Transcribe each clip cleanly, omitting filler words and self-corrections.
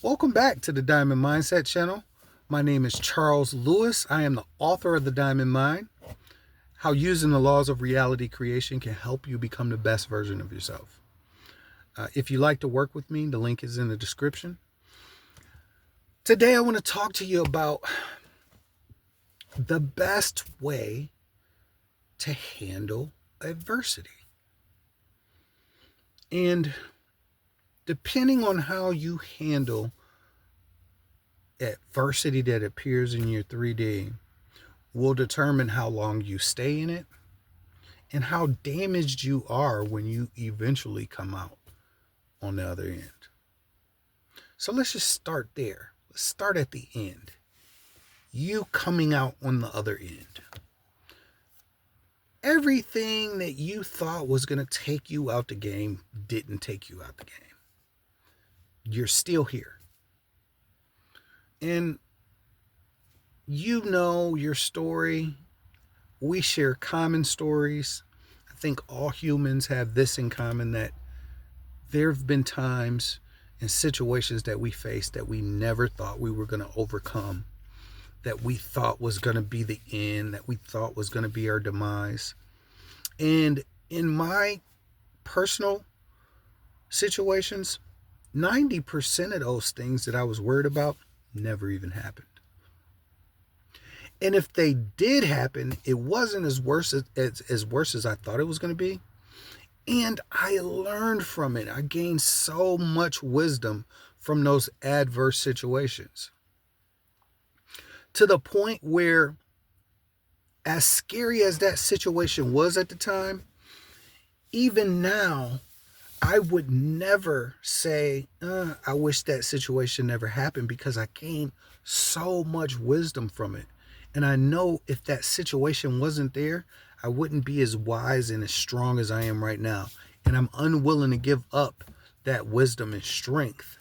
Welcome back to the Diamond Mindset channel. My name is Charles Lewis. I am the author of The Diamond Mind, how using the laws of reality creation can help you become the best version of yourself. If you like to work with me, the link is in the description. Today, I want to talk to you about the best way to handle adversity. And depending on how you handle adversity that appears in your 3D will determine how long you stay in it and how damaged you are when you eventually come out on the other end. So let's just start there. Let's start at the end. You coming out on the other end. Everything that you thought was going to take you out the game didn't take you out the game. You're still here. And you know your story. We share common stories. I think all humans have this in common, that there have been times and situations that we faced that we never thought we were going to overcome, that we thought was going to be the end, that we thought was going to be our demise. And in my personal situations, 90% of those things that I was worried about never even happened. And if they did happen, it wasn't as worse as I thought it was going to be. And I learned from it. I gained so much wisdom from those adverse situations, to the point where, as scary as that situation was at the time, even now, I would never say, I wish that situation never happened, because I gained so much wisdom from it. And I know if that situation wasn't there, I wouldn't be as wise and as strong as I am right now. And I'm unwilling to give up that wisdom and strength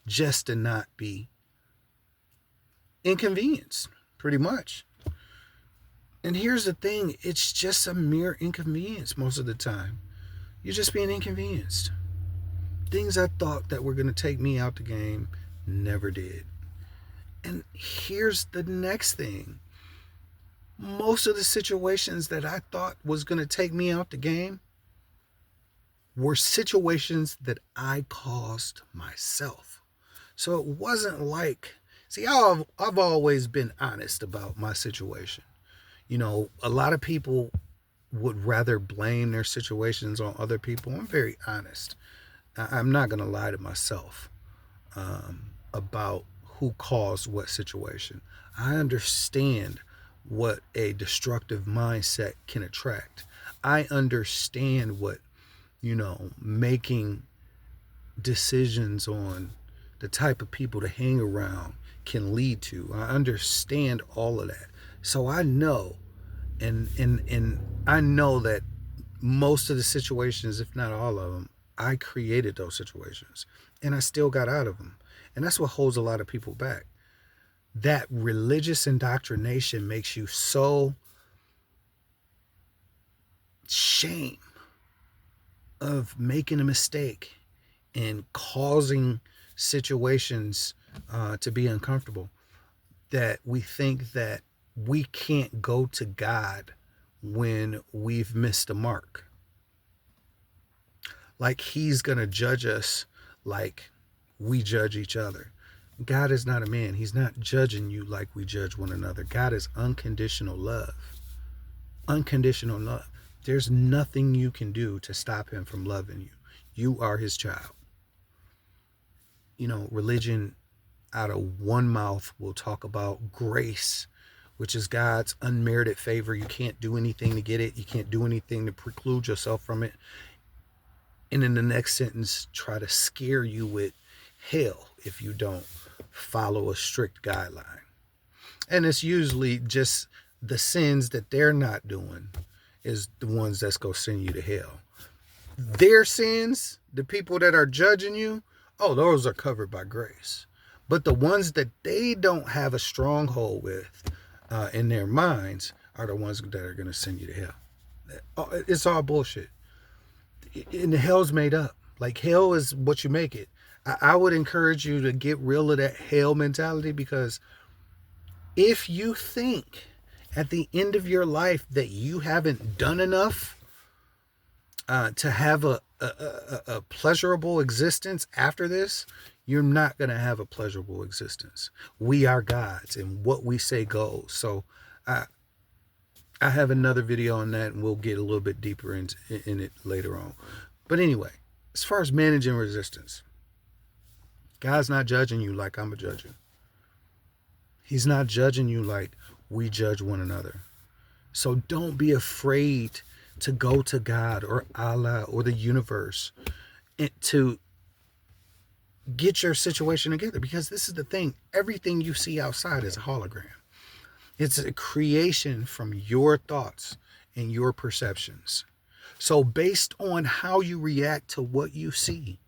just to not be inconvenienced, pretty much. And here's the thing, it's just a mere inconvenience most of the time. You're just being inconvenienced. Things I thought that were going to take me out the game never did. And here's the next thing. Most of the situations that I thought was going to take me out the game were situations that I caused myself. So it wasn't like, see, I've always been honest about my situation. You know, a lot of people would rather blame their situations on other people. I'm very honest. I'm not going to lie to myself about who caused what situation. I understand what a destructive mindset can attract. I understand what, making decisions on the type of people to hang around can lead to. I understand all of that. So I know, and I know that most of the situations, if not all of them, I created those situations, and I still got out of them. And that's what holds a lot of people back. That religious indoctrination makes you so shame of making a mistake and causing situations to be uncomfortable, that we think that we can't go to God when we've missed a mark. Like he's going to judge us like we judge each other. God is not a man. He's not judging you like we judge one another. God is unconditional love. Unconditional love. There's nothing you can do to stop him from loving you. You are his child. Religion out of one mouth will talk about grace, which is God's unmerited favor. You can't do anything to get it. You can't do anything to preclude yourself from it. And in the next sentence, try to scare you with hell if you don't follow a strict guideline. And it's usually just the sins that they're not doing is the ones that's going to send you to hell. Their sins, the people that are judging you, those are covered by grace. But the ones that they don't have a stronghold with in their minds are the ones that are going to send you to hell. It's all bullshit. And the hell's made up. Like, hell is what you make it. I would encourage you to get rid of that hell mentality, because if you think at the end of your life that you haven't done enough to have a pleasurable existence after this, you're not going to have a pleasurable existence. We are gods, and what we say goes. So I, I have another video on that, and we'll get a little bit deeper in it later on. But anyway, as far as managing resistance, God's not judging you like I'm a judging. He's not judging you like we judge one another. So don't be afraid to go to God or Allah or the universe to get your situation together, because this is the thing. Everything you see outside is a hologram. It's a creation from your thoughts and your perceptions. So based on how you react to what you see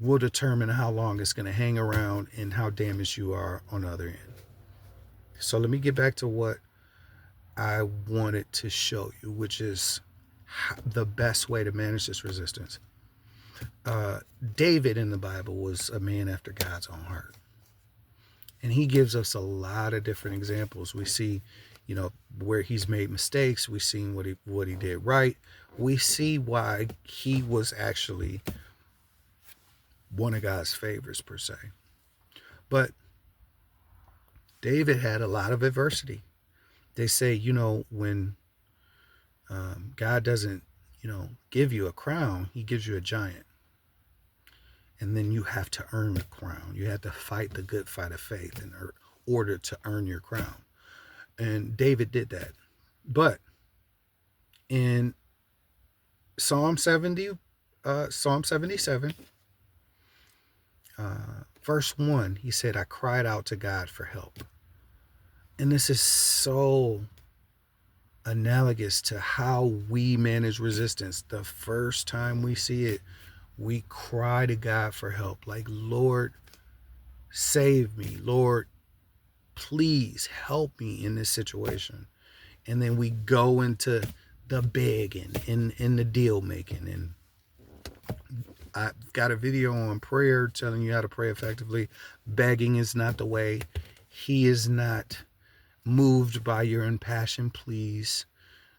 will determine how long it's going to hang around and how damaged you are on the other end. So let me get back to what I wanted to show you, which is the best way to manage this resistance. David in the Bible was a man after God's own heart. And he gives us a lot of different examples. We see, where he's made mistakes. We've seen what he did right. We see why he was actually one of God's favorites, per se. But David had a lot of adversity. They say, when God doesn't, give you a crown, he gives you a giant. And then you have to earn the crown. You have to fight the good fight of faith in order to earn your crown. And David did that. But in Psalm 77, verse 1, he said, I cried out to God for help. And this is so analogous to how we manage resistance. The first time we see it, we cry to God for help. Like, Lord, save me. Lord, please help me in this situation. And then we go into the begging and in the deal making. And I've got a video on prayer telling you how to pray effectively. Begging is not the way. He is not moved by your impassioned pleas.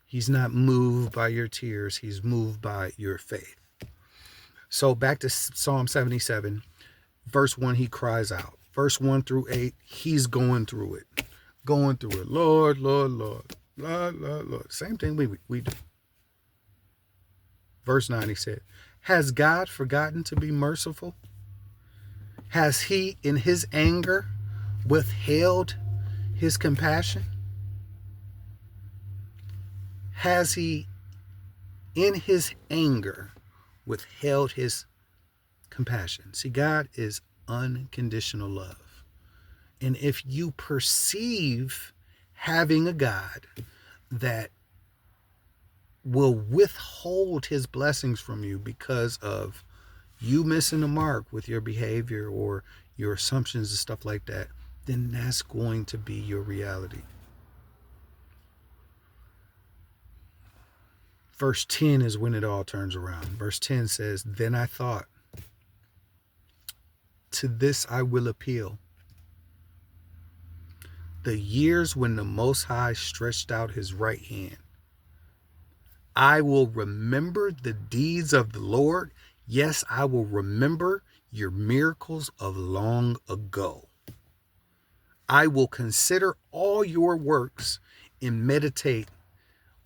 He's not moved by your tears. He's moved by your faith. So back to Psalm 77, verse 1, he cries out. Verse 1 through 8, he's going through it. Lord, Lord, Lord, Lord, Lord, Lord. Same thing we do. Verse 9, he said, has God forgotten to be merciful? Has he in his anger withheld his compassion? Has he in his anger withheld his compassion? See, God is unconditional love. And if you perceive having a God that will withhold his blessings from you because of you missing the mark with your behavior or your assumptions and stuff like that, then that's going to be your reality. Verse 10 is when it all turns around. Verse 10 says, then I thought, to this I will appeal. The years when the Most High stretched out his right hand. I will remember the deeds of the Lord. Yes, I will remember your miracles of long ago. I will consider all your works and meditate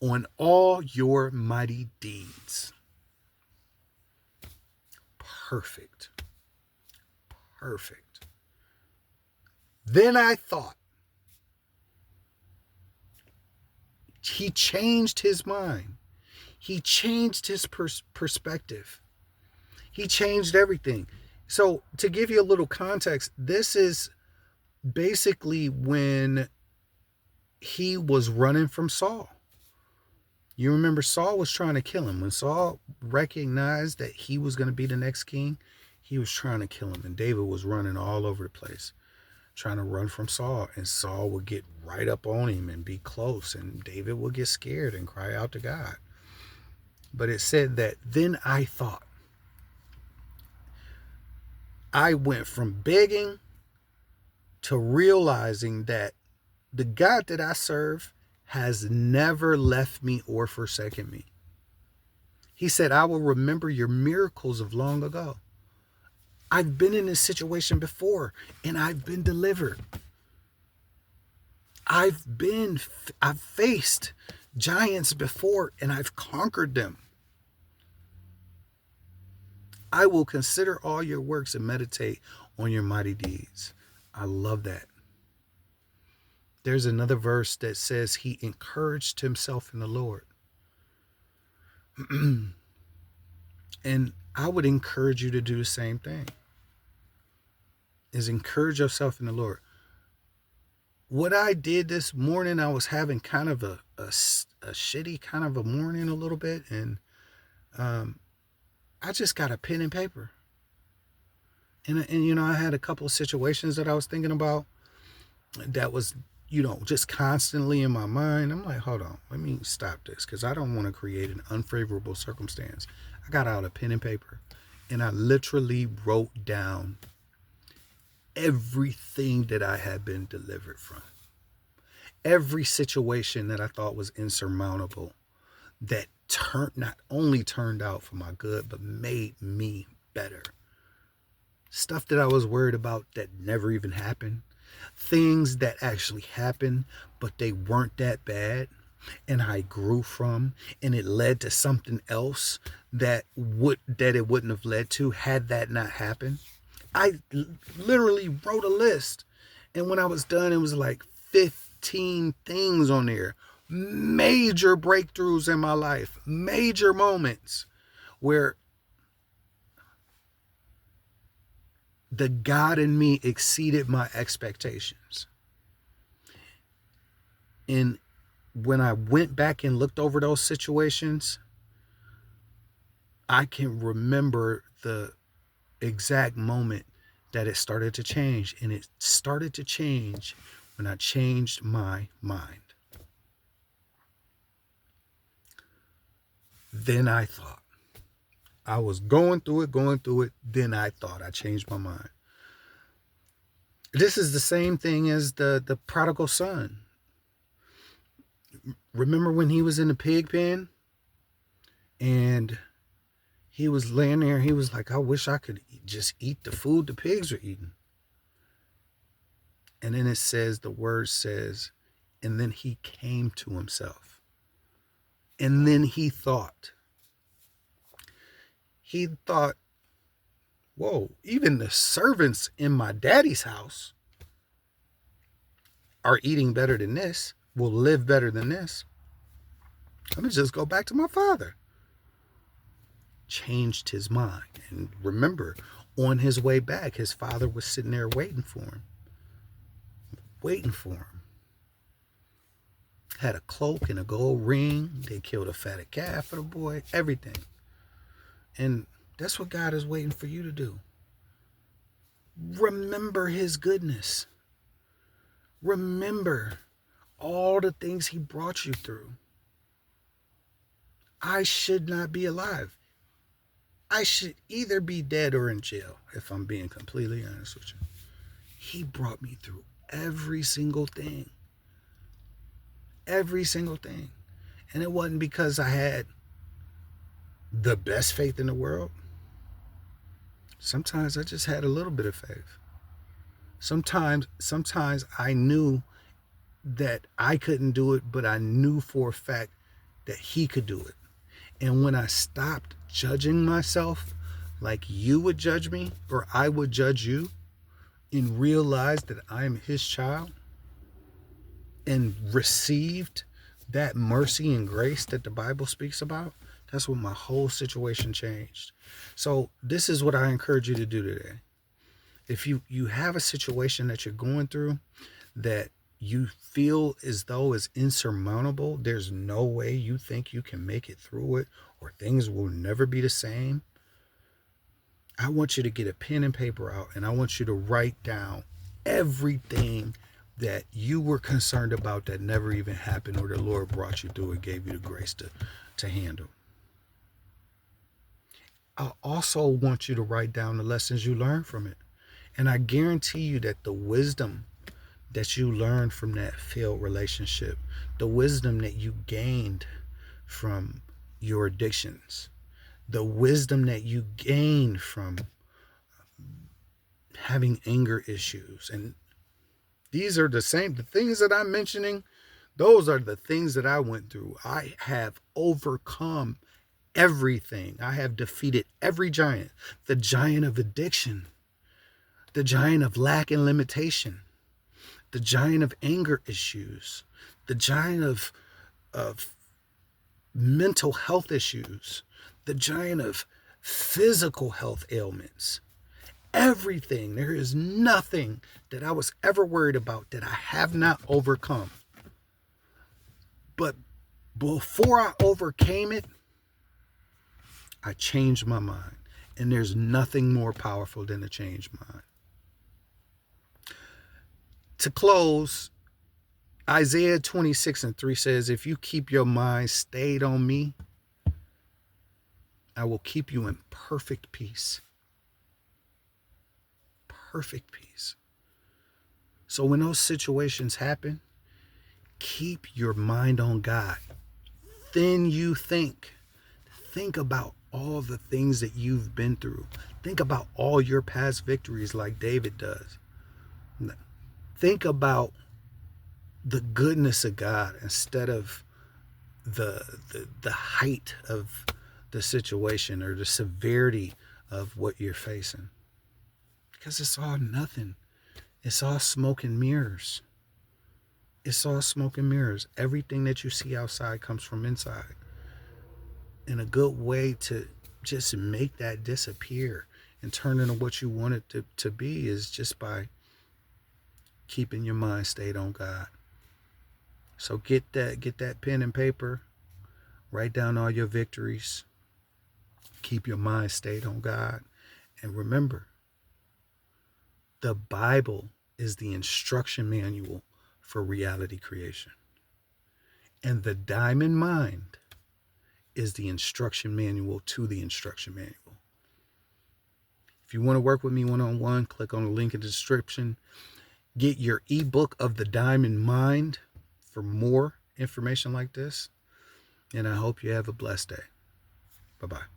on all your mighty deeds. Perfect. Then I thought. He changed his mind. He changed his perspective. He changed everything. So to give you a little context, this is basically when he was running from Saul. You remember Saul was trying to kill him. When Saul recognized that he was going to be the next king, he was trying to kill him. And David was running all over the place, trying to run from Saul. And Saul would get right up on him and be close. And David would get scared and cry out to God. But it said that, then I thought, I went from begging to realizing that the God that I serve has never left me or forsaken me. He said, I will remember your miracles of long ago. I've been in this situation before and I've been delivered. I've faced giants before and I've conquered them. I will consider all your works and meditate on your mighty deeds. I love that. There's another verse that says he encouraged himself in the Lord. And I would encourage you to do the same thing. Is encourage yourself in the Lord. What I did this morning, I was having kind of a shitty kind of a morning a little bit. And I just got a pen and paper. And you know, I had a couple of situations that I was thinking about that was, you know, just constantly in my mind. I'm like, hold on, let me stop this because I don't want to create an unfavorable circumstance. I got out a pen and paper and I literally wrote down everything that I had been delivered from. Every situation that I thought was insurmountable that not only turned out for my good, but made me better. Stuff that I was worried about that never even happened. Things that actually happened, but they weren't that bad. And I grew from, and it led to something else that it wouldn't have led to had that not happened. I literally wrote a list. And when I was done, it was like 15 things on there. Major breakthroughs in my life. Major moments where the God in me exceeded my expectations. And when I went back and looked over those situations, I can remember the exact moment that it started to change. And it started to change when I changed my mind. Then I thought. I was going through it. Then I thought. I changed my mind. This is the same thing as the prodigal son. Remember when he was in the pig pen? And he was laying there. He was like, I wish I could just eat the food the pigs are eating. And then it says, the word says, and then he came to himself. And then he thought, whoa, even the servants in my daddy's house are eating better than this, will live better than this. Let me just go back to my father. Changed his mind. And remember, on his way back, his father was sitting there waiting for him. Had a cloak and a gold ring. They killed a fatted calf for the boy. Everything. And that's what God is waiting for you to do. Remember his goodness. Remember all the things he brought you through. I should not be alive. I should either be dead or in jail, if I'm being completely honest with you. He brought me through every single thing. Every single thing. And it wasn't because I had the best faith in the world. Sometimes I just had a little bit of faith. Sometimes I knew that I couldn't do it, but I knew for a fact that he could do it. And when I stopped judging myself like you would judge me or I would judge you, and realized that I am his child and received that mercy and grace that the Bible speaks about, that's when my whole situation changed. So this is what I encourage you to do today. If you have a situation that you're going through that you feel as though is insurmountable, there's no way you think you can make it through it, or things will never be the same, I want you to get a pen and paper out, and I want you to write down everything that you were concerned about that never even happened, or the Lord brought you through and gave you the grace to handle. I also want you to write down the lessons you learned from it. And I guarantee you that the wisdom that you learned from that failed relationship, the wisdom that you gained from your addictions, the wisdom that you gained from having anger issues, and these are the things that I'm mentioning. Those are the things that I went through. I have overcome everything. I have defeated every giant. The giant of addiction, the giant of lack and limitation, the giant of anger issues, the giant of mental health issues, the giant of physical health ailments. Everything. There is nothing that I was ever worried about that I have not overcome. But before I overcame it, I changed my mind. And there's nothing more powerful than a changed mind. To close, Isaiah 26:3 says, if you keep your mind stayed on me, I will keep you in perfect peace. Perfect peace. So when those situations happen, keep your mind on God. Then you think about all the things that you've been through. Think about all your past victories like David does. Think about the goodness of God instead of the height of the situation or the severity of what you're facing. Because it's all nothing. It's all smoke and mirrors. It's all smoke and mirrors. Everything that you see outside comes from inside. And a good way to just make that disappear and turn into what you want it to be is just by keeping your mind stayed on God. So get that pen and paper, write down all your victories, keep your mind stayed on God, and remember, the Bible is the instruction manual for reality creation. And the diamond mind is the instruction manual to the instruction manual. If you want to work with me one-on-one, click on the link in the description. Get your ebook of the Diamond Mind for more information like this. And I hope you have a blessed day. Bye-bye.